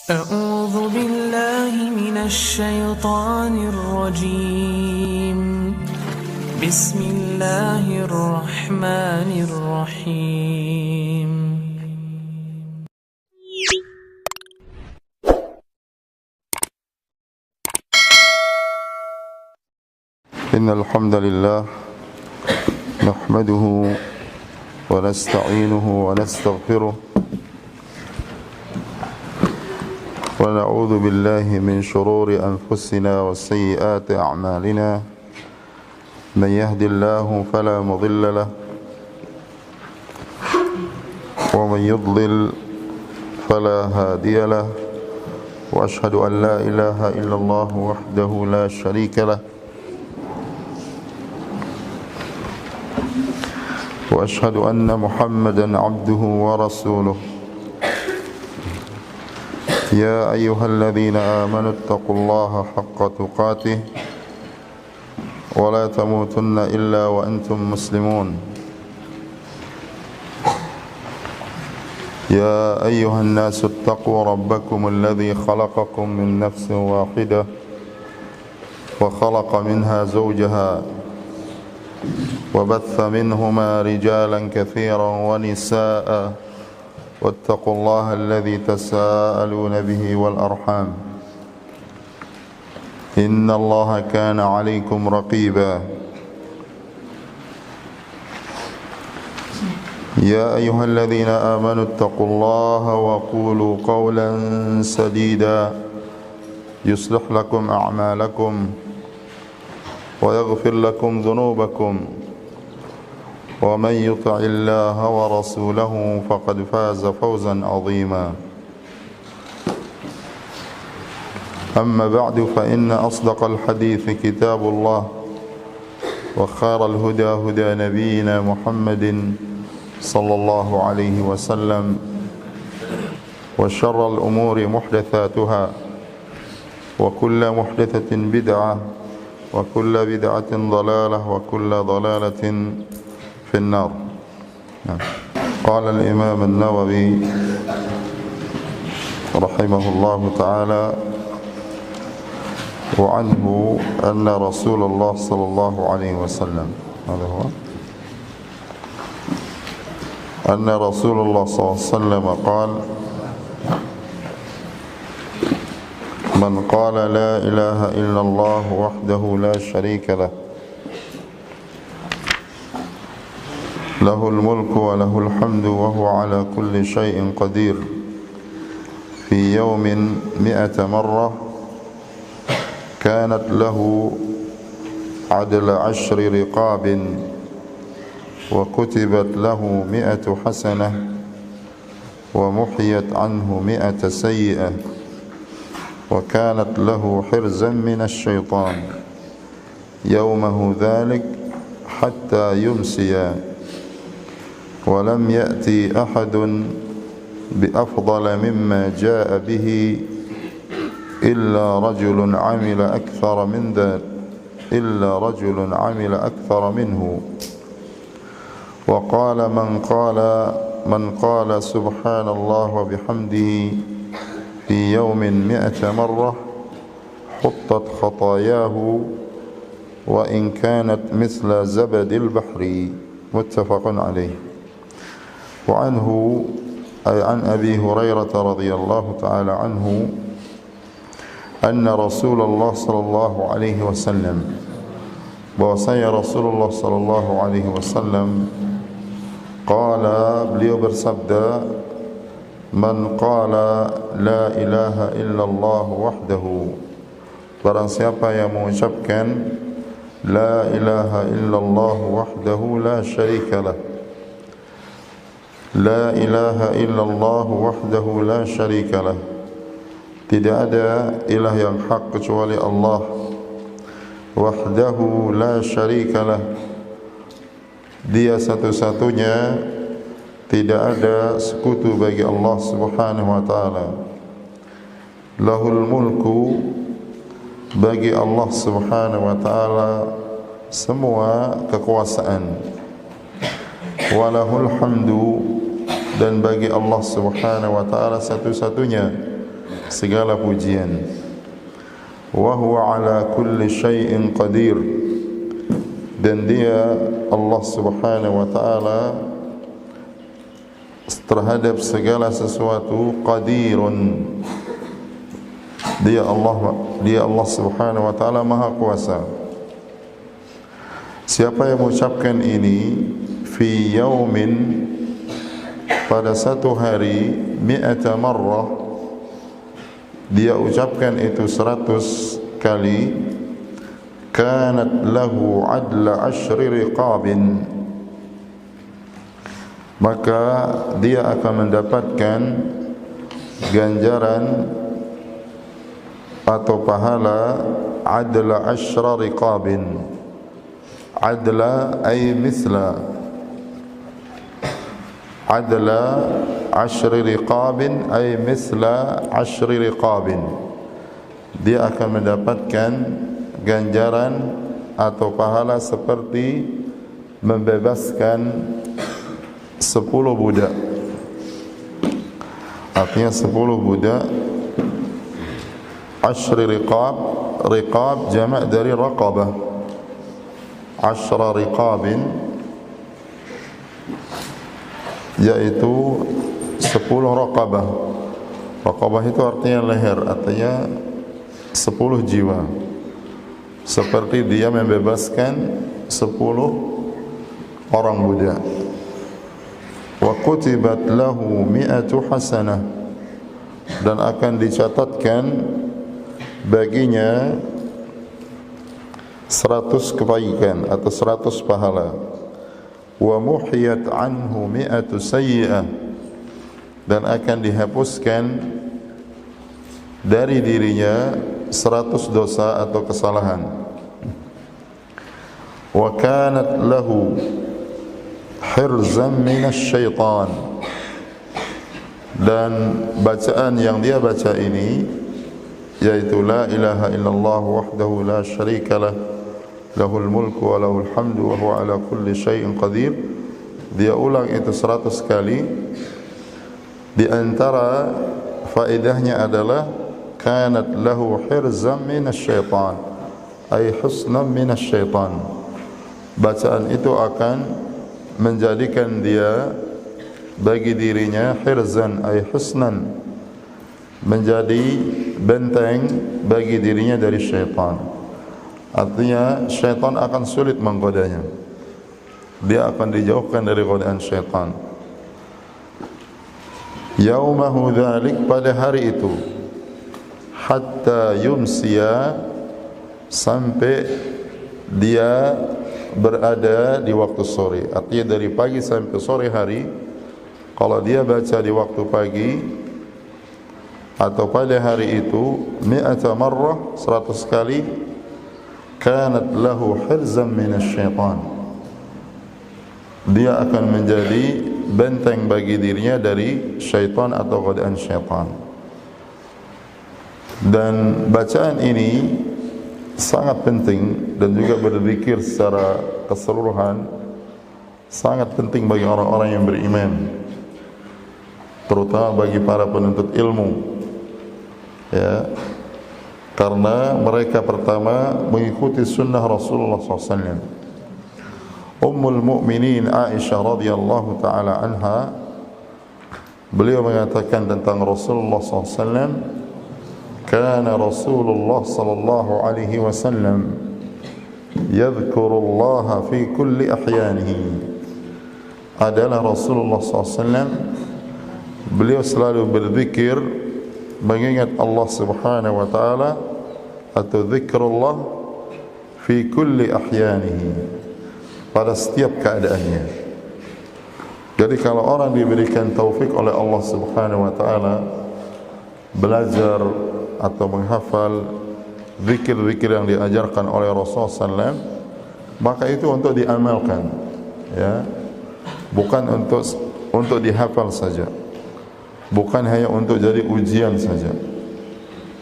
أعوذ بالله من الشيطان الرجيم. بسم الله الرحمن الرحيم. إن الحمد لله نحمده ونستعينه ونستغفره ونعوذ بالله من شرور أنفسنا وسيئات أعمالنا. من يهد الله فلا مضل له ومن يضلل فلا هادي له، وأشهد أن لا إله إلا الله وحده لا شريك له، وأشهد أن محمدا عبده ورسوله. يا أيها الذين آمنوا اتقوا الله حق تقاته ولا تموتن إلا وأنتم مسلمون. يا أيها الناس اتقوا ربكم الذي خلقكم من نفس واحدة وخلق منها زوجها وبث منهما رجالا كثيرا ونساء، واتقوا الله الذي تساءلون به والأرحام، إن الله كان عليكم رقيبا. يا أيها الذين آمنوا اتقوا الله وقولوا قولا سديدا يصلح لكم أعمالكم ويغفر لكم ذنوبكم، ومن يطع الله ورسوله فقد فاز فوزا عظيما. أما بعد، فإن أصدق الحديث كتاب الله، وخير الهدى هدى نبينا محمد صلى الله عليه وسلم، وشر الأمور محدثاتها، وكل محدثة بدعة، وكل بدعة ضلالة، وكل ضلالة في النار. قال الإمام النووي رحمه الله تعالى: وعنه أن رسول الله صلى الله عليه وسلم، هذا هو، أن رسول الله صلى الله عليه وسلم قال: من قال لا إله إلا الله وحده لا شريك له، له الملك وله الحمد وهو على كل شيء قدير، في يوم 100 مرة، كانت له عدل 10 رقاب، وكتبت له 100 حسنة، ومحيت عنه 100 سيئة، وكانت له حرزا من الشيطان يومه ذلك حتى يمسي، ولم يأتي أحد بأفضل مما جاء به إلا رجل عمل أكثر منه. وقال من قال سبحان الله وبحمده في يوم 100 مرة حطت خطاياه وإن كانت مثل زبد البحر. متفق عليه. وعنه أي عن أبي هريرة رضي الله تعالى عنه أن رسول الله صلى الله عليه وسلم، bahwasanya Rasulullah sallallahu alaihi wasallam qala, beliau bersabda, man qala la ilaha illallah wahdahu, barang siapa yang mengucapkan la ilaha illallah wahdahu la syarika lah, la ilaha illallah wahdahu la syarika lah, tidak ada ilah yang hak kecuali Allah, wahdahu la syarika lah, dia satu-satunya, tidak ada sekutu bagi Allah Subhanahu wa taala. Lahul mulku, bagi Allah Subhanahu wa taala semua kekuasaan. Walahul hamdu, dan bagi Allah Subhanahu wa taala satu-satunya segala pujian. Wa huwa ala kulli syai'in qadir, dan dia Allah Subhanahu wa taala terhadap segala sesuatu qadirun. Dia Allah Subhanahu wa taala Maha Kuasa. Siapa yang mengucapkan ini fi yaumin, pada satu hari, mi'ata marrah, dia ucapkan itu 100 kali, kanat lahu adla ashri riqabin, maka dia akan mendapatkan ganjaran atau pahala adla ashra riqabin. Adla ay misla, adla ashri riqabin ay misla ashri riqabin. Dia akan mendapatkan ganjaran atau pahala seperti membebaskan 10 budak. Artinya 10 budak. Ashri riqab, riqab jamak dari raqabah. Ashra riqabin yaitu 10 raqabah. Raqabah itu artinya leher, artinya 10 jiwa. Seperti dia membebaskan 10 orang budak. Wa kutibat lahu mi'atu hasanah, dan akan dicatatkan baginya 100 kebaikan atau 100 pahala. Wa muhiyat anhu mi'atu sayyi'ah, dan akan dihapuskan dari dirinya 100 dosa atau kesalahan. Wa kanat lahu hirzan minasy syaitan, dan bacaan yang dia baca ini yaitu la ilaha illallah wahdahu la syarikalah lahul mulku wa lahul hamdu wa huwa ala kulli syai'in qadir. Dia ulang itu 100 kali. Di antara faedahnya adalah kanat lahu hirzan minasy syaitan, ay husnan minasy syaitan. Bacaan itu akan menjadikan dia bagi dirinya hirzan ay husnan, menjadi benteng bagi dirinya dari syaitan. Artinya syaitan akan sulit menggodanya. Dia akan dijauhkan dari godaan syaitan. Yaumahu dzalik, pada hari itu, hatta yumsiya, sampai dia berada di waktu sore. Artinya dari pagi sampai sore hari. Kalau dia baca di waktu pagi atau pada hari itu, mi'ata marrah, 100 kali, kanat lahu hirzan minasy syaitan, dia akan menjadi benteng bagi dirinya dari syaitan atau godaan syaitan. Dan bacaan ini sangat penting, dan juga berzikir secara keseluruhan sangat penting bagi orang-orang yang beriman, terutama bagi para penuntut ilmu, ya, karena mereka pertama mengikuti sunnah Rasulullah SAW. Ummul Mukminin Aisyah radhiyallahu taala anha, beliau mengatakan tentang Rasulullah SAW, kana Rasulullah sallallahu alaihi wasallam yadhkurullaha fi kulli ahyanihi. Adalah Rasulullah SAW, beliau selalu berzikir, mengingat Allah Subhanahu wa taala, atau zikrullah fi kulli ahyanihi, pada setiap keadaannya. Jadi kalau orang diberikan taufik oleh Allah Subhanahu wa taala belajar atau menghafal zikir-zikir yang diajarkan oleh Rasulullah SAW, maka itu untuk diamalkan, ya, bukan untuk dihafal saja, bukan hanya untuk jadi ujian saja.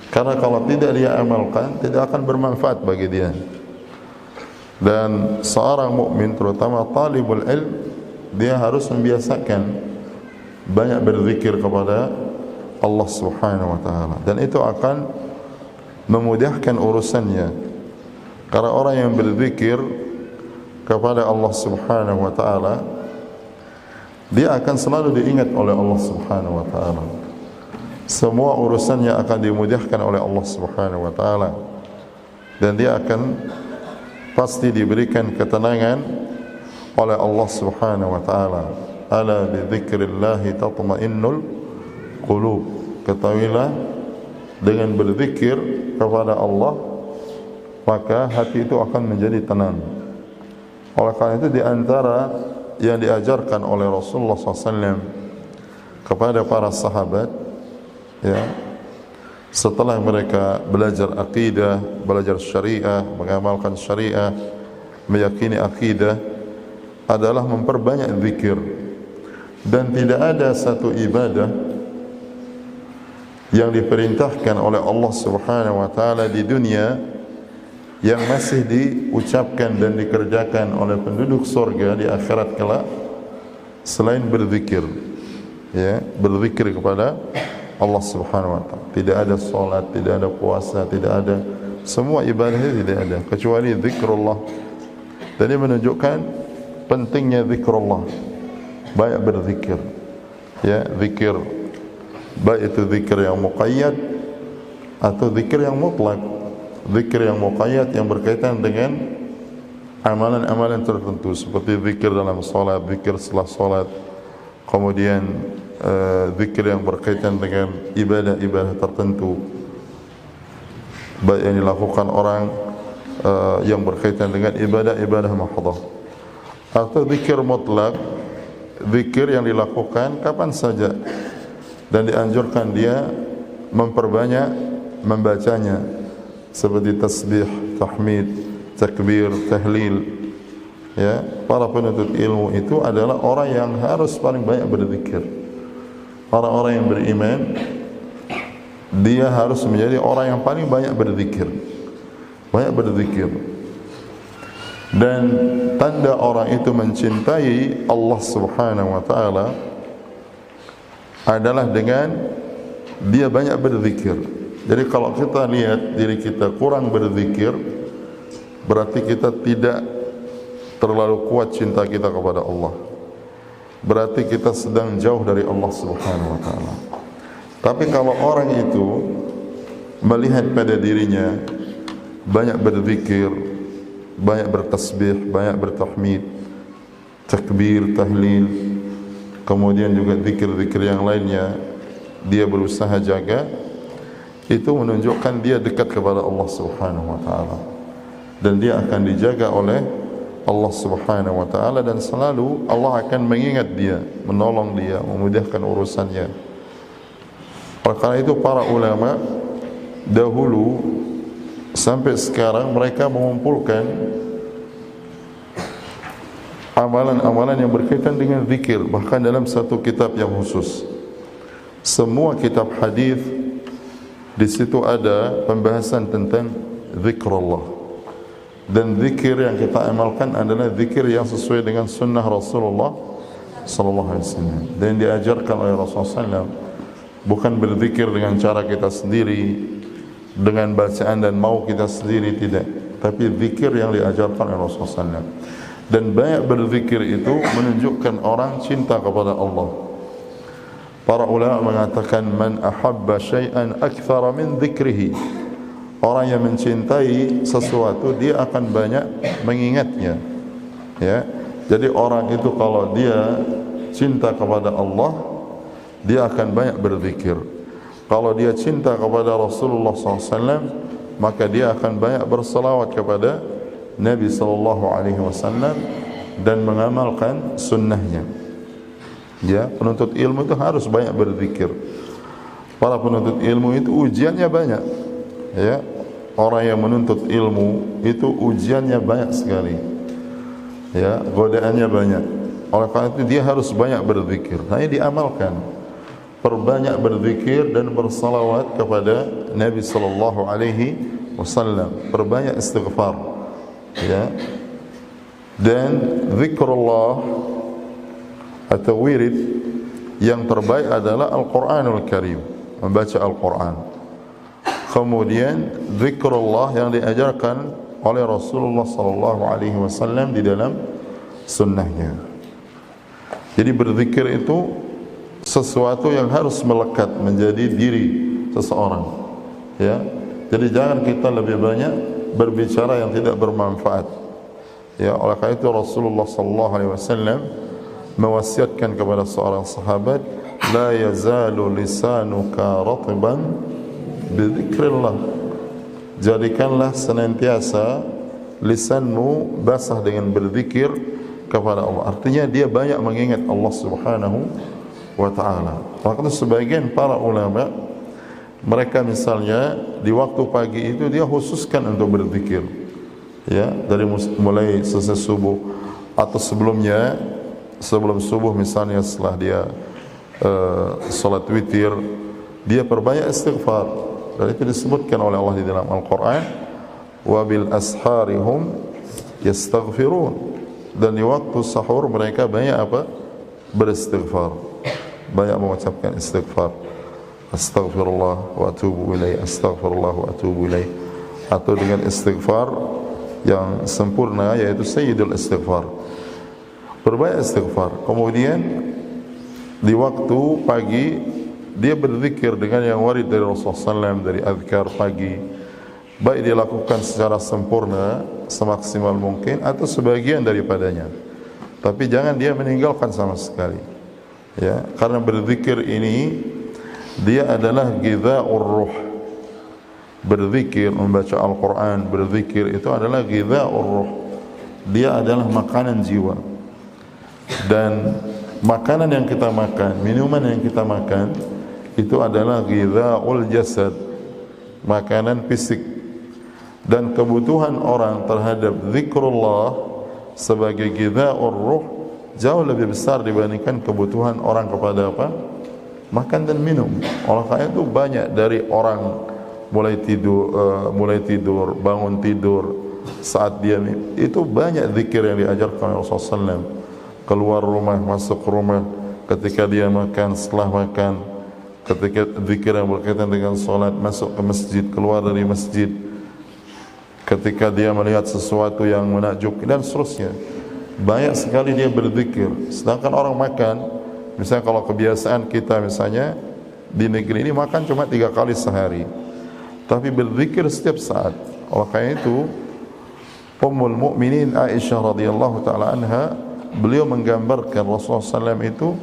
Karena kalau tidak dia amalkan, tidak akan bermanfaat bagi dia. Dan seorang mukmin, terutama talibul ilm, dia harus membiasakan banyak berzikir kepada Allah Subhanahu wa taala, dan itu akan memudahkan urusannya. Karena orang yang berzikir kepada Allah Subhanahu wa taala, dia akan selalu diingat oleh Allah Subhanahu wa taala. Semua urusannya akan dimudahkan oleh Allah Subhanahu wa taala, dan dia akan pasti diberikan ketenangan oleh Allah Subhanahu wa taala. Ala bi dzikrillah tatma'innul qulub. Ketahuilah, dengan berzikir kepada Allah maka hati itu akan menjadi tenang. Oleh karena itu, di antara yang diajarkan oleh Rasulullah SAW kepada para sahabat, ya, setelah mereka belajar akidah, belajar syariah, mengamalkan syariah, meyakini akidah, adalah memperbanyak zikir. Dan tidak ada satu ibadah yang diperintahkan oleh Allah Subhanahu wa taala di dunia yang masih diucapkan dan dikerjakan oleh penduduk surga di akhirat kelak selain berzikir, ya, berzikir kepada Allah Subhanahu wa taala. Tidak ada salat, tidak ada puasa, tidak ada, semua ibadah tidak ada kecuali zikrullah. Dan ini menunjukkan pentingnya zikrullah, banyak berzikir, ya, zikir, baik itu zikir yang muqayyad atau zikir yang mutlak. Zikir yang muqayyad yang berkaitan dengan amalan-amalan tertentu, seperti zikir dalam salat, zikir setelah salat, kemudian zikir yang berkaitan dengan ibadah-ibadah tertentu, baik yang dilakukan orang yang berkaitan dengan ibadah-ibadah mahdhah, atau zikir mutlak, zikir yang dilakukan kapan saja dan dianjurkan dia memperbanyak membacanya, seperti tasbih, tahmid, takbir, tahlil. Ya, para penuntut ilmu itu adalah orang yang harus paling banyak berzikir. Orang-orang yang beriman, dia harus menjadi orang yang paling banyak berzikir. Banyak berzikir. Dan tanda orang itu mencintai Allah Subhanahu wa taala adalah dengan dia banyak berzikir. Jadi kalau kita lihat diri kita kurang berzikir, berarti kita tidak terlalu kuat cinta kita kepada Allah. Berarti kita sedang jauh dari Allah Subhanahu wa taala. Tapi kalau orang itu melihat pada dirinya banyak berzikir, banyak bertasbih, banyak bertahmid, takbir, tahlil, kemudian juga zikir-zikir yang lainnya, dia berusaha jaga, itu menunjukkan dia dekat kepada Allah Subhanahu wa taala, dan dia akan dijaga oleh Allah Subhanahu wa taala, dan selalu Allah akan mengingat dia, menolong dia, memudahkan urusannya. Oleh karena itu para ulama dahulu sampai sekarang mereka mengumpulkan amalan-amalan yang berkaitan dengan zikir, bahkan dalam satu kitab yang khusus. Semua kitab hadis di situ ada pembahasan tentang zikrullah, dan zikir yang kita amalkan adalah zikir yang sesuai dengan sunnah Rasulullah sallallahu alaihi wasallam, dan diajarkan oleh Rasulullah SAW. Bukan berzikir dengan cara kita sendiri, dengan bacaan dan mau kita sendiri, tidak, tapi zikir yang diajarkan oleh Rasulullah SAW. Dan banyak berzikir itu menunjukkan orang cinta kepada Allah. Para ulama mengatakan man ahabba syai'an akthara min dzikrihi. Orang yang mencintai sesuatu dia akan banyak mengingatnya. Ya. Jadi orang itu kalau dia cinta kepada Allah, dia akan banyak berzikir. Kalau dia cinta kepada Rasulullah SAW, maka dia akan banyak berselawat kepada Nabi SAW dan mengamalkan sunnahnya. Ya, penuntut ilmu itu harus banyak berzikir. Para penuntut ilmu itu ujiannya banyak. Ya, orang yang menuntut ilmu itu ujiannya banyak sekali. Ya, godaannya banyak. Oleh karena itu dia harus banyak berzikir. Nah, ini diamalkan. Perbanyak berzikir dan bersalawat kepada Nabi sallallahu alaihi wasallam. Perbanyak istighfar. Ya. Dan zikrullah atau wirid yang terbaik adalah Al-Quranul Karim. membaca Al-Quran. Kemudian zikrullah yang diajarkan oleh Rasulullah sallallahu alaihi wasallam di dalam sunnahnya. Jadi berzikir itu sesuatu yang harus melekat menjadi diri seseorang. Ya. Jadi jangan kita lebih banyak berbicara yang tidak bermanfaat. Ya, oleh karena itu Rasulullah sallallahu alaihi wasallam mewasiatkan kepada seorang sahabat, la yazalu lisanuka ratban bizikrillah. Jadikanlah senantiasa lisanmu basah dengan berzikir kepada Allah. Artinya dia banyak mengingat Allah Subhanahu wa taala. Maka sebagian para ulama mereka misalnya di waktu pagi itu dia khususkan untuk berzikir. Ya, dari mulai selesai subuh atau sebelumnya, sebelum subuh misalnya setelah dia salat witir, dia perbanyak istighfar. Dan itu disebutkan oleh Allah di dalam Al-Quran, wa bil asharihum yastaghfirun. Dan di waktu sahur mereka banyak apa? Beristighfar, banyak mengucapkan istighfar. Astaghfirullah wa atubu ilaih, astaghfirullah wa atubu ilaih. Atau dengan istighfar yang sempurna, yaitu sayyidul istighfar. Berbanyak istighfar. Kemudian di waktu pagi dia berzikir dengan yang warid dari Rasulullah SAW, dari azkar pagi, baik dia lakukan secara sempurna semaksimal mungkin atau sebagian daripadanya, tapi jangan dia meninggalkan sama sekali. Ya, karena berzikir ini dia adalah ghidha'ur ruh. Berzikir, membaca Al-Quran, berzikir itu adalah ghidha'ur ruh. Dia adalah makanan jiwa. Dan makanan yang kita makan, minuman yang kita makan, itu adalah ghidha'ul jasad, makanan fisik. Dan kebutuhan orang terhadap zikrullah sebagai ghidha'ur ruh jauh lebih besar dibandingkan kebutuhan orang kepada apa? Makan dan minum. Oleh karena itu banyak dari orang mulai tidur, bangun tidur, saat dia itu banyak zikir yang diajarkan oleh Rasulullah SAW. Keluar rumah, masuk rumah, ketika dia makan, setelah makan, ketika zikir yang berkaitan dengan solat, masuk ke masjid, keluar dari masjid, ketika dia melihat sesuatu yang menakjubkan dan seterusnya. Banyak sekali dia berzikir. Sedangkan orang makan, misalnya kalau kebiasaan kita misalnya di negeri ini makan cuma 3 kali sehari, tapi berzikir setiap saat. Oleh karena itu Ummul Mukminin Aisyah radhiyallahu taala anha, beliau menggambarkan Rasulullah SAW itu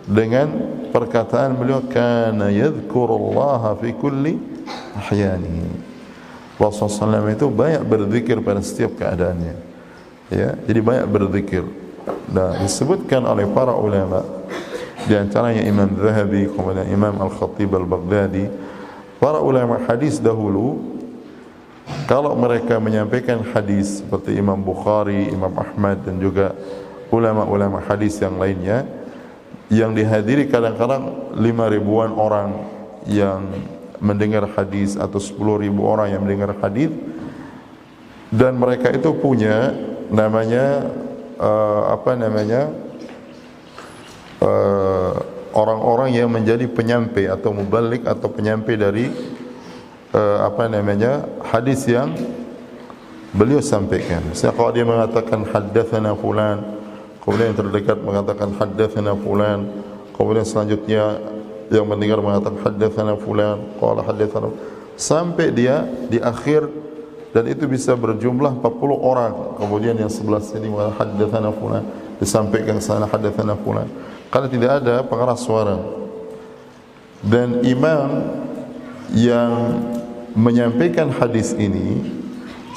dengan perkataan beliau, kana yadhkurullaha fi kulli ahyanihi. Rasulullah SAW itu banyak berzikir pada setiap keadaannya. Ya, jadi banyak berzikir. Nah, disebutkan oleh para ulama, di antaranya Imam Zahabi, kemudian Imam Al-Khatib Al-Baghdadi, para ulama hadis dahulu kalau mereka menyampaikan hadis seperti Imam Bukhari, Imam Ahmad dan juga ulama-ulama hadis yang lainnya yang dihadiri kadang-kadang 5.000-an orang yang mendengar hadis atau 10.000 orang yang mendengar hadis, dan mereka itu punya namanya orang-orang yang menjadi penyampai atau mubalik atau penyampai dari hadis yang beliau sampaikan. Misalnya kalau dia mengatakan haddatsana fulan, kemudian yang terdekat mengatakan haddatsana fulan, kemudian selanjutnya yang mendengar mengatakan haddatsana fulan, qala haddatsana, sampai dia di akhir, dan itu bisa berjumlah 40 orang. Kemudian yang sebelah sini mengatakan haddatsana fulan, disampaikan ke sana haddatsana fulan, karena tidak ada pengeras suara. Dan imam yang menyampaikan hadis ini,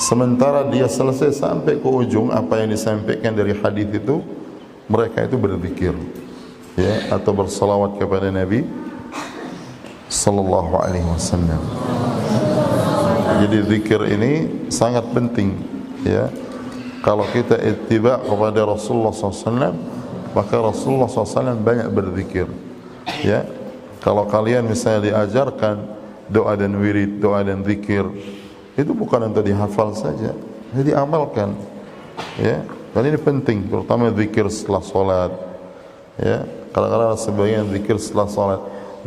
sementara dia selesai sampai ke ujung apa yang disampaikan dari hadis itu, mereka itu berzikir, ya, atau bersalawat kepada Nabi sallallahu alaihi wasallam. Jadi zikir ini sangat penting, ya. Kalau kita ittiba kepada Rasulullah SAW, maka Rasulullah SAW banyak berzikir, ya. Kalau kalian misalnya diajarkan doa dan wirid, doa dan zikir, itu bukan untuk dihafal saja, jadi amalkan, ya. Dan ini penting, terutama zikir setelah solat, ya. Kadang-kadang sebagian zikir setelah solat,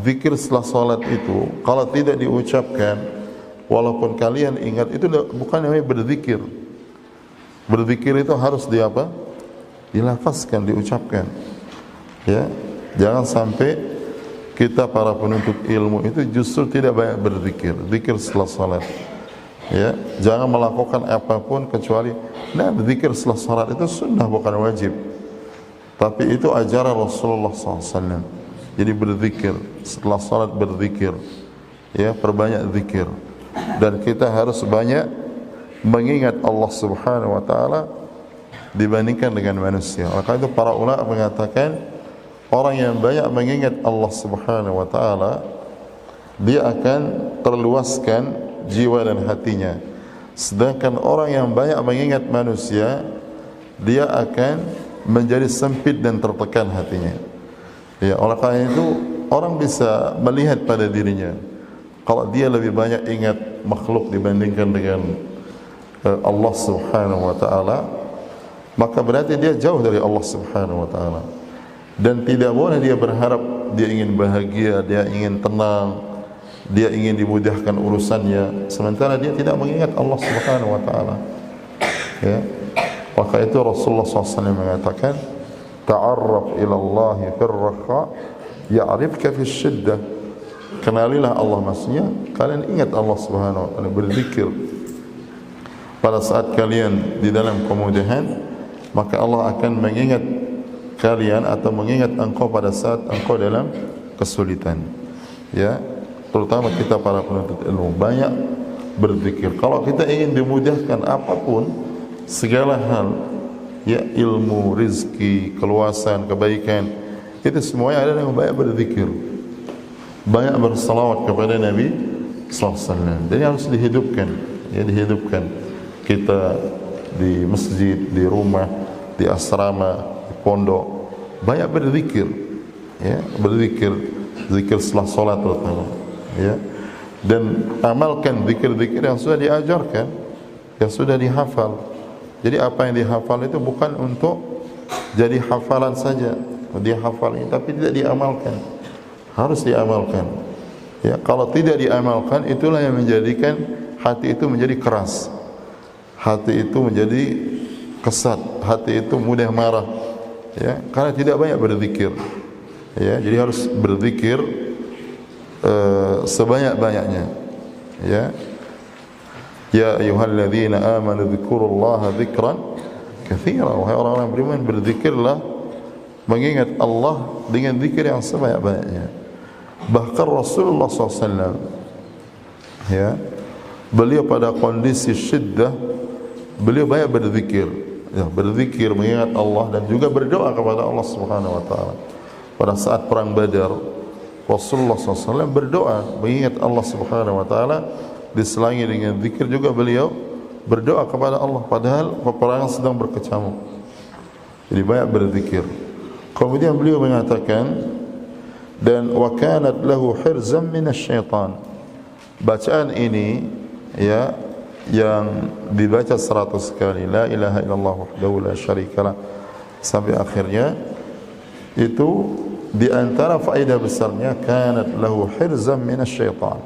zikir setelah salat itu kalau tidak diucapkan, walaupun kalian ingat, itu bukan namanya berzikir. Berzikir itu harus dilafazkan, diucapkan. Ya, jangan sampai kita para penuntut ilmu itu justru tidak banyak berzikir, zikir setelah salat. Ya, jangan melakukan apapun kecuali zikir setelah salat itu sunnah, bukan wajib. Tapi itu ajaran Rasulullah SAW. Jadi berzikir setelah salat, berzikir. Ya, perbanyak zikir. Dan kita harus banyak mengingat Allah Subhanahu wa taala dibandingkan dengan manusia. Maka itu para ulama mengatakan orang yang banyak mengingat Allah Subhanahu wa taala, dia akan terluaskan jiwa dan hatinya. Sedangkan orang yang banyak mengingat manusia, dia akan menjadi sempit dan tertekan hatinya. Ya, oleh karena itu orang bisa melihat pada dirinya kalau dia lebih banyak ingat makhluk dibandingkan dengan Allah Subhanahu wa taala, maka berarti dia jauh dari Allah Subhanahu wa taala. Dan tidak boleh dia berharap dia ingin bahagia, dia ingin tenang, dia ingin dimudahkan urusannya, sementara dia tidak mengingat Allah Subhanahu wa taala. Ya. Maka itu Rasulullah SAW mengatakan, ta'arraf ila Allahi fir raha ya'rifka fi syiddah. Kenalilah Allah, maksudnya kalian ingat Allah Subhanahu wa taala, berzikir pada saat kalian di dalam kemudahan, maka Allah akan mengingat kalian atau mengingat engkau pada saat engkau dalam kesulitan. Ya, terutama kita para penuntut ilmu banyak berzikir. Kalau kita ingin dimudahkan apapun, segala hal, ya, ilmu, rizki, keluasan, kebaikan, itu semuanya ada yang banyak berzikir, banyak bersalawat kepada Nabi SAW. Jadi harus dihidupkan, ya, dihidupkan. Kita di masjid, di rumah, di asrama, di pondok, banyak berzikir, ya, berzikir, zikir setelah salat terutama, ya. Dan amalkan zikir-zikir yang sudah diajarkan, yang sudah dihafal. Jadi apa yang dihafal itu bukan untuk jadi hafalan saja, dia hafal ini tapi tidak diamalkan. Harus diamalkan. Ya, kalau tidak diamalkan, itulah yang menjadikan hati itu menjadi keras. Hati itu menjadi kesat, hati itu mudah marah, ya, karena tidak banyak berzikir. Ya, jadi harus berzikir sebanyak-banyaknya. Ya, ya ayyuhalladzina amanu dzkurullaha dzikran katsira. Wahai orang-orang beriman, berzikirlah, mengingat Allah dengan zikir yang sebanyak-banyaknya. Bahkan Rasulullah SAW, ya, beliau pada kondisi syiddah, beliau banyak berzikir, ya, berzikir, mengingat Allah dan juga berdoa kepada Allah Subhanahu wa taala. Pada saat perang Badar, Rasulullah SAW berdoa mengingat Allah Subhanahu wa taala, diselangi dengan zikir juga beliau berdoa kepada Allah padahal peperangan sedang berkecamuk. Jadi banyak berzikir. Kemudian beliau mengatakan, dan wa kanat lahu hirzam minasyaitan. Bacaan ini, ya, yang dibaca 100 kali, la ilaha illallah wahdahu la syarikalah, sampai akhirnya, itu di antara faedah besarnya, kanat lahu hirzam minasyaitan.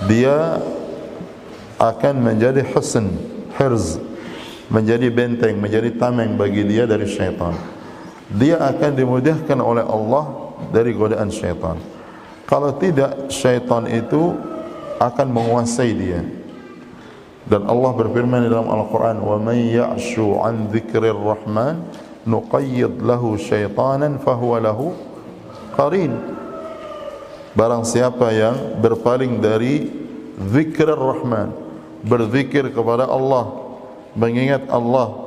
Dia akan menjadi husn, hirz, menjadi benteng, menjadi tameng bagi dia dari syaitan. Dia akan dimudahkan oleh Allah dari godaan syaitan. Kalau tidak, syaitan itu akan menguasai dia. Dan Allah berfirman dalam Al-Quran, وَمَنْ يَعْشُوا عَنْ ذِكْرِ الرَّحْمَنِ نُقَيِّضْ لَهُ شَيْطَانًا فَهُوَ لَهُ قَرِينٌ. Barang siapa yang berpaling dari zikr ar-Rahman, berzikir kepada Allah, mengingat Allah,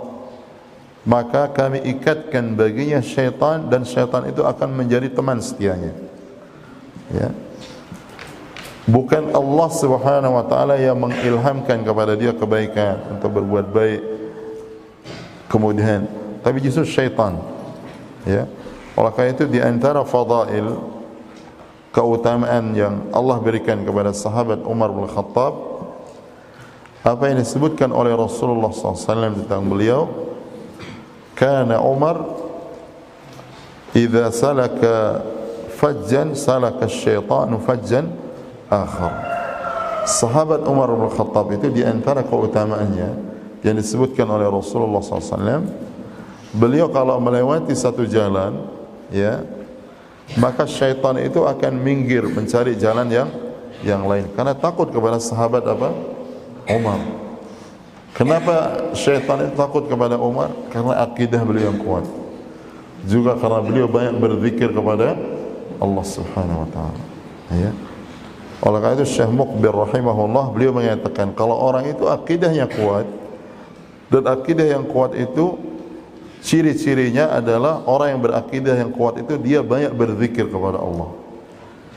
maka kami ikatkan baginya syaitan, dan syaitan itu akan menjadi teman setianya. Ya. Bukan Allah Subhanahu wa taala yang mengilhamkan kepada dia kebaikan untuk berbuat baik kemudian, tapi justru syaitan. Ya. Oleh karena itu di antara fadail, keutamaan yang Allah berikan kepada sahabat Umar bin Khattab, apa yang disebutkan oleh Rasulullah SAW tentang beliau, kana Umar idza salaka fajjan salaka syaitanu fajjan akhar. Sahabat Umar bin Khattab itu di antara keutamaannya yang disebutkan oleh Rasulullah SAW, beliau kalau melewati satu jalan, ya, maka syaitan itu akan minggir mencari jalan yang lain karena takut kepada sahabat apa? Umar. Kenapa syaitan itu takut kepada Umar? Karena akidah beliau yang kuat. Juga karena beliau banyak berzikir kepada Allah Subhanahu wa taala. Ya. Oleh karena itu Syekh Muqbil rahimahullah beliau mengatakan kalau orang itu akidahnya kuat, dan akidah yang kuat itu ciri-cirinya adalah orang yang berakidah yang kuat itu dia banyak berzikir kepada Allah.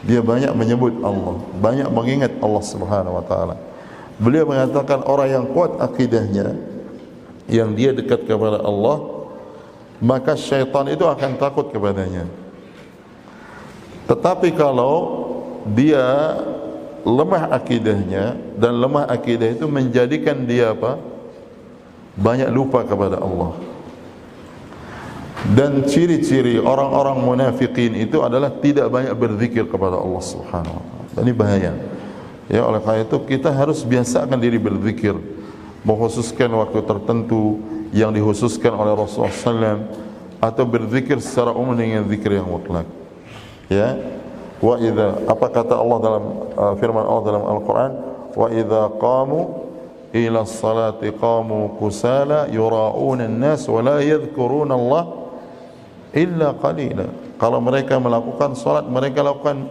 Dia banyak menyebut Allah, banyak mengingat Allah Subhanahu wa taala. Beliau mengatakan orang yang kuat akidahnya, yang dia dekat kepada Allah, maka syaitan itu akan takut kepadanya. Tetapi kalau dia lemah akidahnya, dan lemah akidah itu menjadikan dia apa? Banyak lupa kepada Allah. Dan ciri-ciri orang-orang munafikin itu adalah tidak banyak berzikir kepada Allah Subhanahu wa taala. Ini bahaya. Ya, oleh karena itu kita harus biasakan diri berzikir, mengkhususkan waktu tertentu yang dikhususkan oleh Rasulullah SAW, atau berzikir secara umum dengan zikir yang mutlak. Ya, wa idza, apa kata Allah dalam firman Allah dalam Al-Qur'an, wa idza qamu ila salati qamu kusala yura'una an-nas wa la yadhkuruna Allah illa qalila. Kalau mereka melakukan salat, mereka lakukan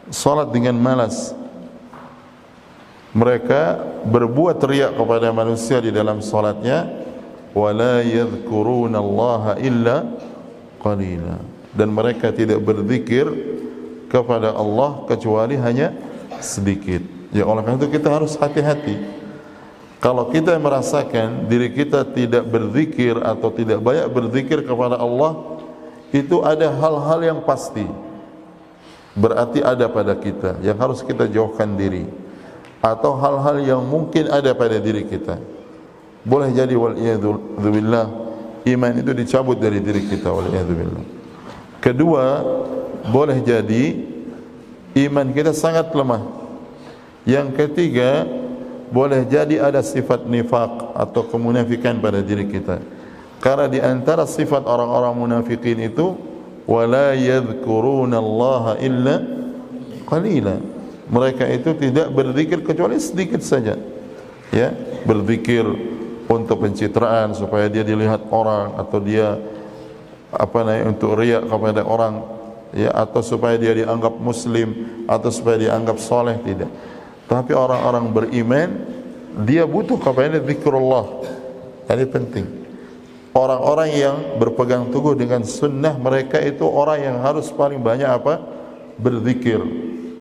salat dengan malas. Mereka berbuat riak kepada manusia di dalam salatnya, wa la yadhkuruna Allah illa qalila. Dan mereka tidak berzikir kepada Allah kecuali hanya sedikit. Ya, oleh karena itu kita harus hati-hati. Kalau kita merasakan diri kita tidak berzikir atau tidak banyak berzikir kepada Allah, itu ada hal-hal yang pasti, berarti ada pada kita yang harus kita jauhkan diri, atau hal-hal yang mungkin ada pada diri kita. Boleh jadi wal'iyadzubillah iman itu dicabut dari diri kita, wal'iyadzubillah. Kedua, boleh jadi iman kita sangat lemah. Yang ketiga, boleh jadi ada sifat nifaq atau kemunafikan pada diri kita. Karena di antara sifat orang-orang munafikin itu, wala yadhkuruna Allah illa qalila. Mereka itu tidak berzikir kecuali sedikit saja. Ya, berzikir untuk pencitraan supaya dia dilihat orang, atau dia untuk riak kepada orang, ya, atau supaya dia dianggap muslim, atau supaya dianggap soleh, tidak. Tapi orang-orang beriman dia butuh kepada zikrullah. Ini penting. Orang-orang yang berpegang teguh dengan sunnah, mereka itu orang yang harus paling banyak berzikir.